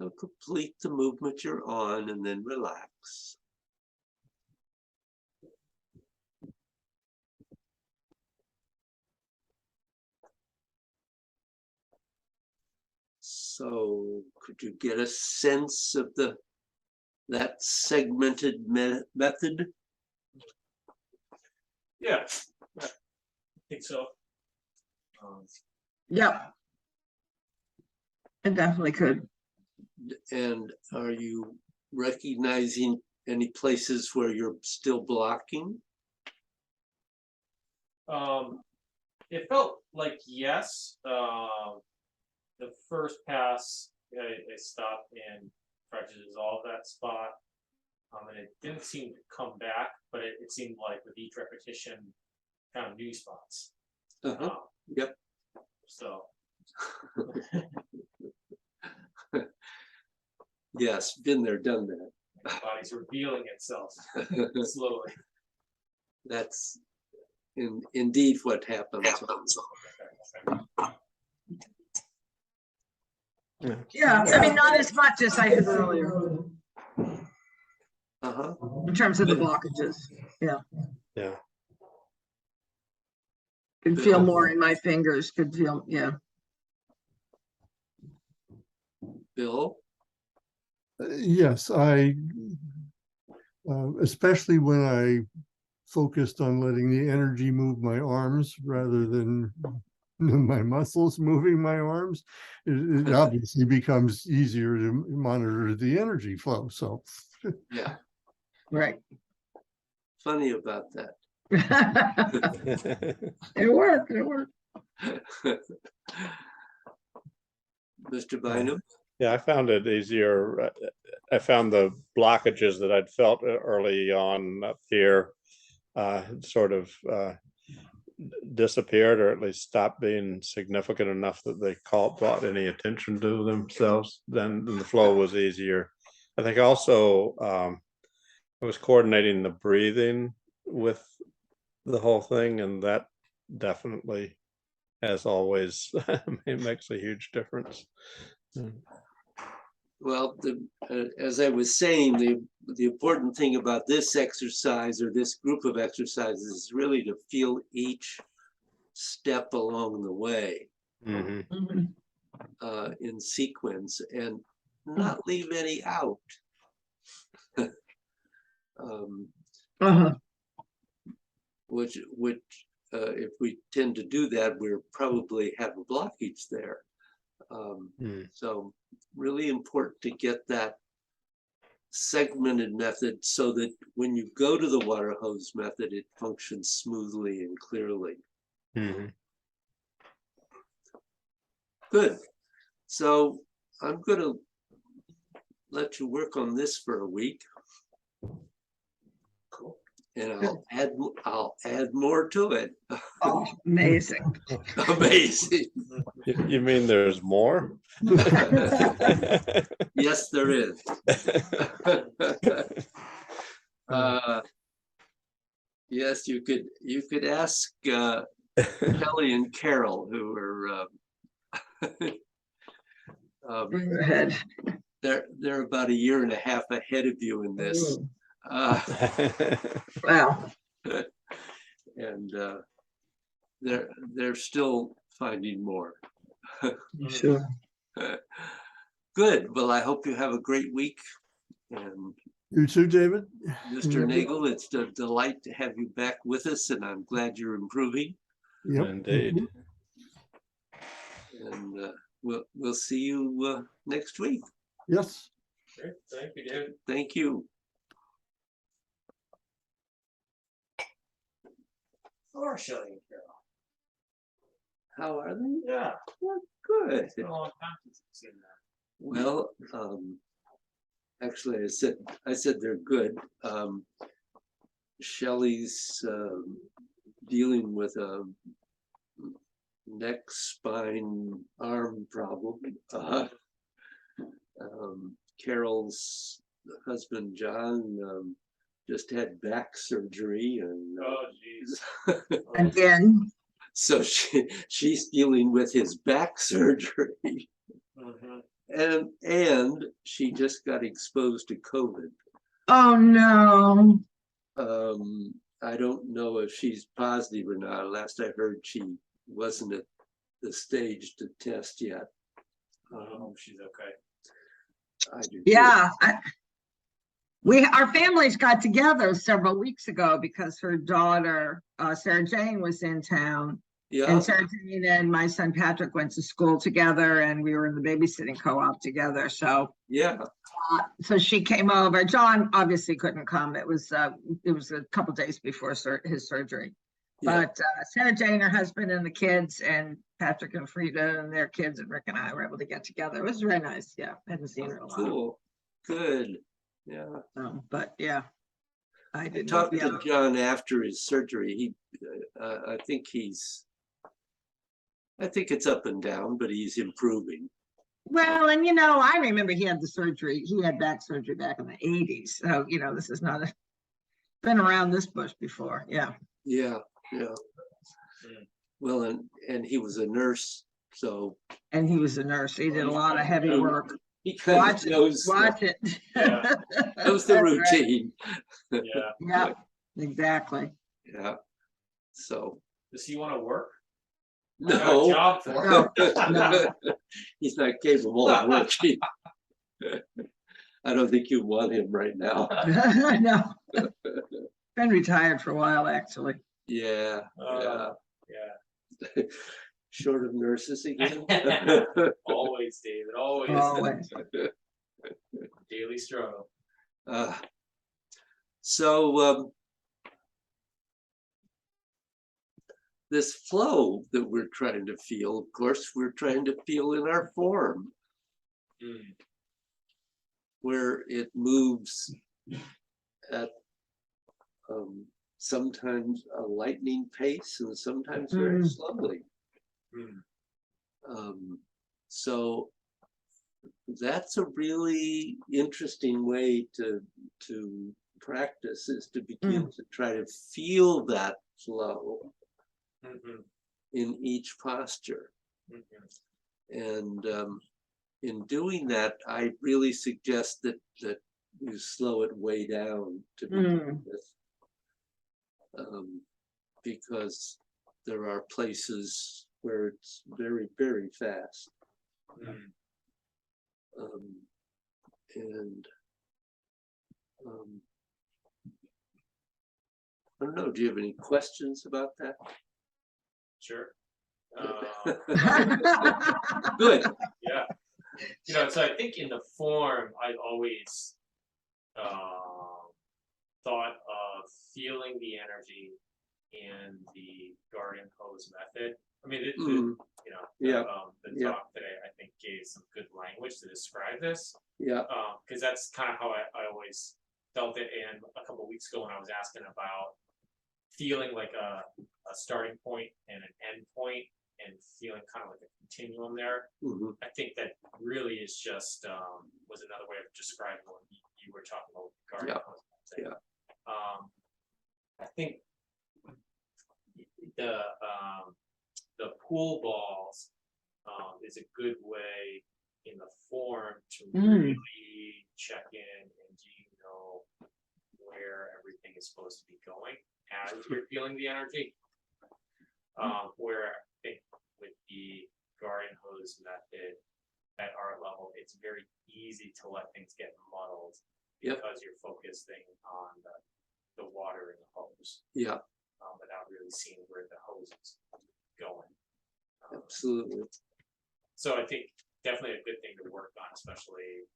So complete the movement you're on and then relax. So could you get a sense of that segmented method? Yeah, I think so. Yep. It definitely could. And are you recognizing any places where you're still blocking? It felt like yes. The first pass, I stopped and tried to dissolve that spot. And it didn't seem to come back, but it seemed like with each repetition, kind of new spots. Uh-huh. Yep. So Yes, been there, done that. the body's revealing itself slowly. That's indeed what happens. Yeah, I mean, not as much as I had earlier Uh-huh. in terms of the blockages. Yeah, Yeah. could feel more in my fingers, could feel, yeah. Bill? Yes, especially when I focused on letting the energy move my arms rather than my muscles moving my arms, it obviously becomes easier to monitor the energy flow. So, Yeah, Right. funny about that. It worked, it worked. Mr. Bynum? Yeah, I found it easier. I found the blockages that I'd felt early on up here sort of disappeared, or at least stopped being significant enough that they brought any attention to themselves. Then the flow was easier. I think also I was coordinating the breathing with the whole thing, and that definitely, as always, it makes a huge difference. Well, as I was saying, the important thing about this exercise or this group of exercises is really to feel each step along the way Mhm. Mhm. in sequence and not leave any out. Uh-huh. Which if we tend to do that, we're probably have a blockage there. So really important to get that segmented method so that when you go to the water hose method, it functions smoothly and clearly. Mhm. Good. So I'm going to let you work on this for a week. Cool. And I'll add more to it. Oh, amazing. Amazing. You mean there's more? Yes, there is. Yes, you could ask Kelly and Carol, who are Bring your head. they're about a year and a half ahead of you in this. Wow. And they're still finding more. Sure. Good. Well, I hope you have a great week. And you too, David. Mr. Nagel, it's a delight to have you back with us, and I'm glad you're improving. Yep. Indeed. And we'll see you next week. Yes. Great. Thank you, David. Thank you. Or Shelley and Carol. How are they? Yeah, Good. it's been a long time since I've seen that. Well, actually, I said they're good. Shelley's dealing with a neck, spine, arm problem. Carol's husband, John, just had back surgery, and Oh, geez. Again. so she's dealing with his back surgery. Mhm. and she just got exposed to COVID. Oh, no. I don't know if she's positive or not. Last I heard, she wasn't at the stage to test yet. She's okay. I do too. Yeah. Our families got together several weeks ago because her daughter, Sarah Jane, was in town. Yeah, And Sarah Jane and my son Patrick went to school together, and we were in the babysitting co-op together. yeah, So she came over. John obviously couldn't come. It was a couple days before his surgery. yeah. But Sarah Jane, her husband, and the kids, and Patrick and Frida and their kids, and Rick and I were able to get together. It was very nice. Yeah, I hadn't seen her in a while. Cool, good, yeah. But yeah, I I didn't. talked Yeah. to John after his surgery. I think it's up and down, but he's improving. Well, and I remember he had he had back surgery back in the 80s. So, this is not been around this bush before. Yeah. Yeah, yeah. Well, and he was a nurse, so And he was a nurse. He did a lot of heavy work. he kind Watch of it, knows watch it. Yeah. knows the That's right. routine. Yeah. Yeah, exactly. Yeah. So Does he want to work? I got a no, job for him. No. he's not capable of working. I don't think you want him right now. No. Been retired for a while, actually. Yeah, yeah. Yeah. Short of nurses again. Always, David, always. Always. Daily struggle. So this flow that we're trying to feel, of course, we're trying to feel in our form, Mm. where it moves at sometimes a lightning pace and sometimes very Mm. slowly. Mm. So that's a really interesting way to practice, is to begin to try to feel that flow Mhm. in each posture. Mhm. And in doing that, I really suggest that you slow it way down to begin with, because there are places where it's very, very fast. Mm. And I don't know, do you have any questions about that? Sure. Good. Yeah. So I think in the form, I've always thought of feeling the energy in the garden hose method. I mean, Yeah. the Yeah. talk today, I think, gave some good language to describe this. Yeah. Because that's kind of how I always felt it. And a couple of weeks ago when I was asking about feeling like a starting point and an end point and feeling kind of like a continuum there, Mhm. I think that really is just was another way of describing what you were talking about with garden Yeah. hose. Yeah. I think the pool balls is a good way in the form to really check in and do you know where everything is supposed to be going as you're feeling the energy. Where I think with the garden hose method at our level, it's very easy to let things get muddled because you're focusing on the water in the hose. Yeah. Without really seeing where the hose is going. Absolutely. So I think definitely a good thing to work on, especially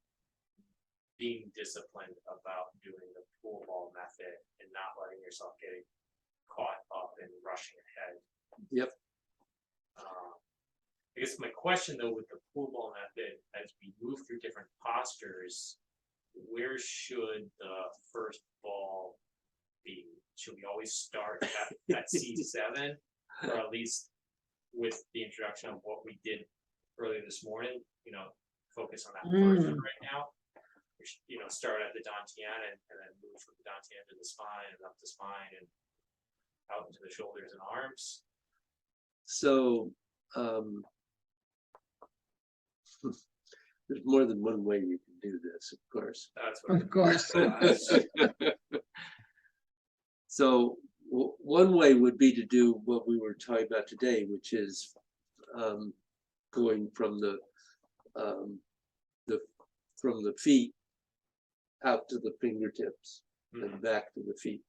being disciplined about doing the pool ball method and not letting yourself get caught up in rushing ahead. Yep. I guess my question though with the pool ball method, as we move through different postures, where should the first ball be? Should we always start at C7, or at least with the introduction of what we did earlier this morning, focus on that first one right now? We should, start at the dantian and then move from the dantian to the spine and up the spine and out into the shoulders and arms. So There's more than one way you can do this, of course. That's what. Of course. So one way would be to do what we were talking about today, which is going from the feet out to the fingertips and back to the feet,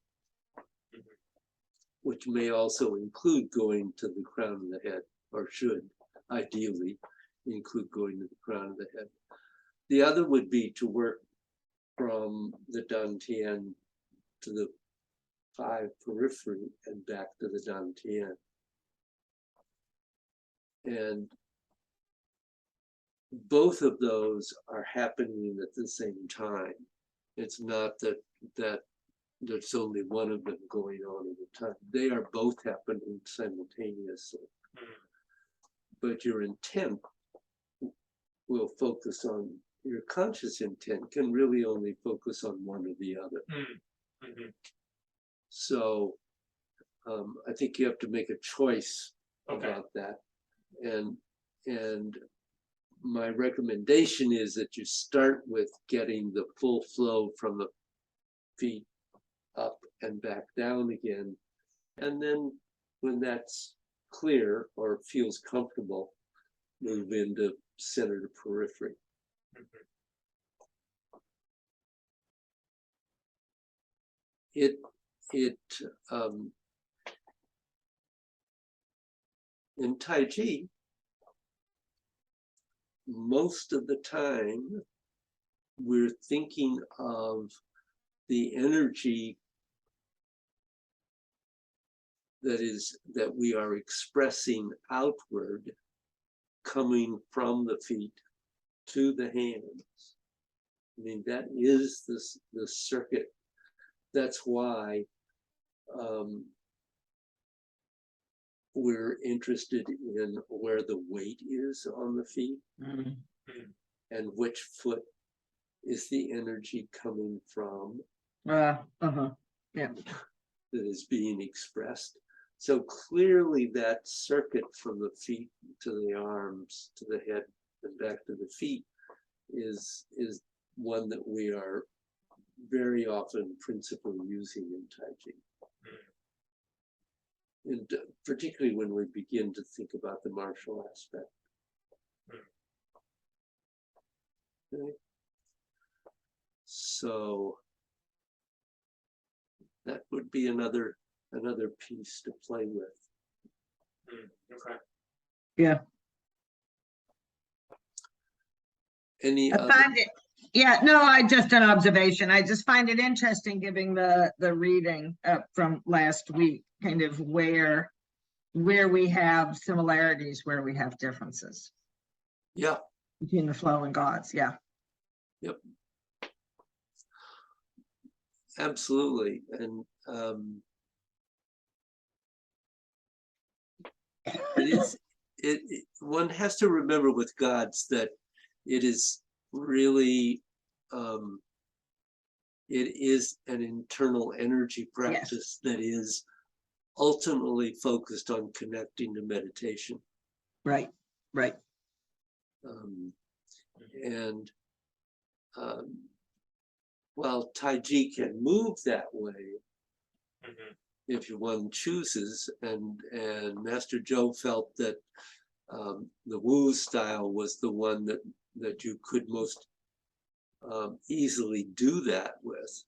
which may also include going to the crown of the head, or should ideally include going to the crown of the head. The other would be to work from the dantian to the 5 periphery and back to the dantian. And both of those are happening at the same time. It's not that there's only one of them going on at a time. They are both happening simultaneously. But your intent will focus on, your conscious intent can really only focus on one or the other. So I think you have to make a choice about that. And my recommendation is that you start with getting the full flow from the feet up and back down again. And then when that's clear or feels comfortable, move into center to periphery. In Tai Chi, most of the time, we're thinking of the energy that we are expressing outward, coming from the feet to the hands. I mean, that is the circuit. That's why we're interested in where the weight is on the feet and which foot is the energy coming from Yeah. that is being expressed. So clearly that circuit from the feet to the arms, to the head and back to the feet is one that we are very often principally using in Tai Chi. And particularly when we begin to think about the martial aspect. Okay. So that would be another piece to play with. Okay. Yeah. Any I other? find it, yeah, no, I just an observation. I just find it interesting giving the reading from last week, kind of where we have similarities, where we have differences Yeah, between the flow and gods. Yeah. absolutely. And one has to remember with gods that it is really it is an internal energy practice that is ultimately focused on connecting to meditation. Right. And while Tai Chi can move that way, if one chooses, and Master Joe felt that the Wu style was the one that you could most easily do that with.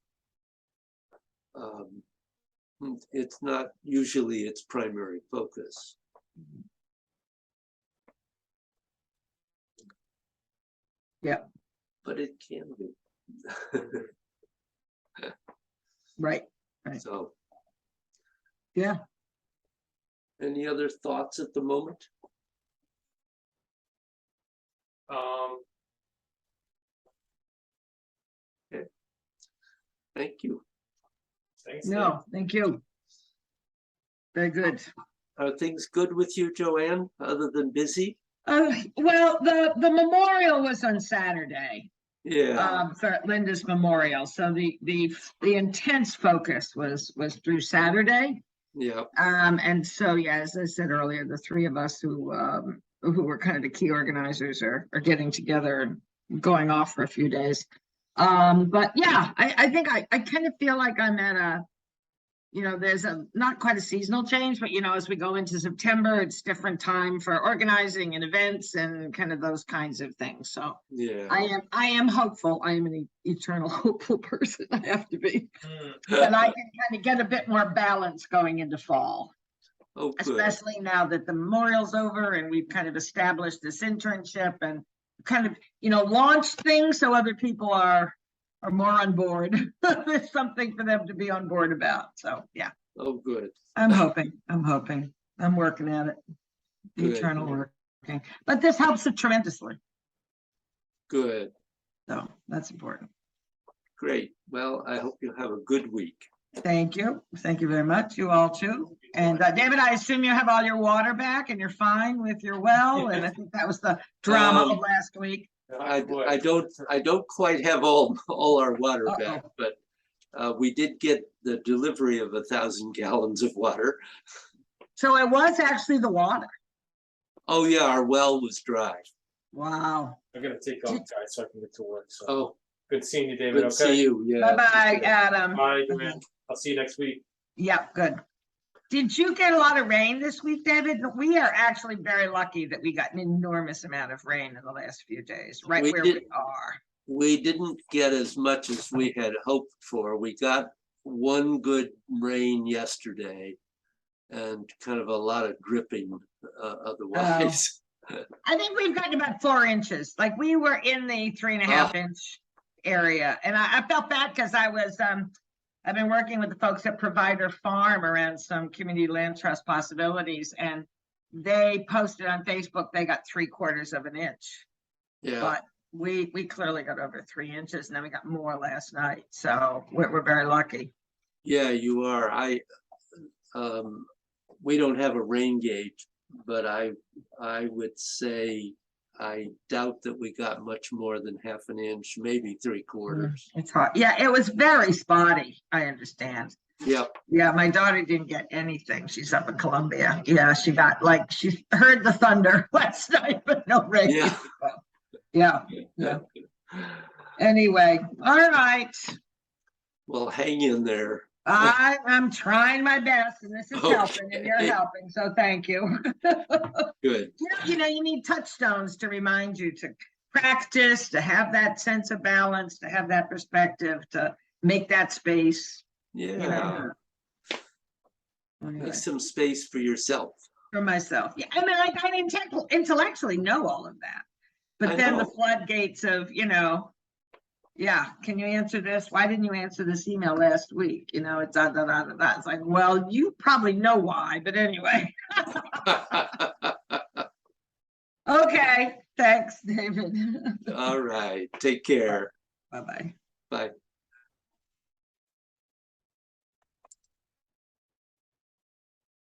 It's not usually its primary focus. Yeah. But it can be. Right. Right. So, Yeah. any other thoughts at the moment? Thank you. Thanks. No, thank you. Very good. Are things good with you, Joanne, other than busy? Well, the memorial was on Saturday. Yeah. For Linda's memorial. So the intense focus was through Saturday. Yeah. And so, yeah, as I said earlier, the three of us who were kind of the key organizers are getting together and going off for a few days. But yeah, I think I kind of feel like I'm at a, there's not quite a seasonal change, but as we go into September, it's different time for organizing and events and kind of those kinds of things. So Yeah. I am hopeful. I am an eternal hopeful person. I have to be, Mm. that I can kind of get a bit more balance going into fall, Oh, good. especially now that the memorial's over and we've kind of established this internship and kind of, launch things so other people are more on board. There's something for them to be on board about. So yeah, Oh, good. I'm hoping, I'm working at it. Good. Eternal working, but this helps it tremendously. Good. So that's important. Great. Well, I hope you have a good week. Thank you. Thank you very much. You all too. And David, I assume you have all your water back and you're fine with your well. And I think that was the drama of last week. I don't quite have all our water Uh-oh. back, but we did get the delivery of 1,000 gallons of water. So it was actually the water. Oh, yeah, our well was dry. Wow. I'm gonna take off, guys, so I can get to work. So Oh, good seeing you, David. good to see Okay. you. Yeah. Bye-bye, Adam. Bye, man. I'll see you next week. Yeah, good. Did you get a lot of rain this week, David? We are actually very lucky that we got an enormous amount of rain in the last few days, right We where did. we are. We didn't get as much as we had hoped for. We got one good rain yesterday and kind of a lot of dripping otherwise. I think we've gotten about 4 inches. Like we were in the 3.5 inch area. And I felt bad because I was, I've been working with the folks at Provider Farm around some community land trust possibilities. And they posted on Facebook, they got 3/4 of an inch. Yeah. But we clearly got over 3 inches and then we got more last night. So we're very lucky. Yeah, you are. We don't have a rain gauge, but I would say I doubt that we got much more than 1/2 inch, maybe 3/4. It's hot. Yeah, it was very spotty, I understand. Yep. Yeah, my daughter didn't get anything. She's up in Columbia. Yeah, she got she heard the thunder last night, but no rain. Yeah. Yeah. Anyway, all right. Well, hang in there. I'm trying my best and this is helping and you're Okay. helping. So thank you. Good. You need touchstones to remind you to practice, to have that sense of balance, to have that perspective, to make that space. Yeah. Anyway, Make some space for yourself. for myself. Yeah, I mean, I intellectually know all of that. But I then the know. floodgates of, yeah, can you answer this? Why didn't you answer this email last week? It's da, da, da, da, da. It's like, well, you probably know why, but anyway. Okay, thanks, David. All right. Take care. Bye-bye. Bye.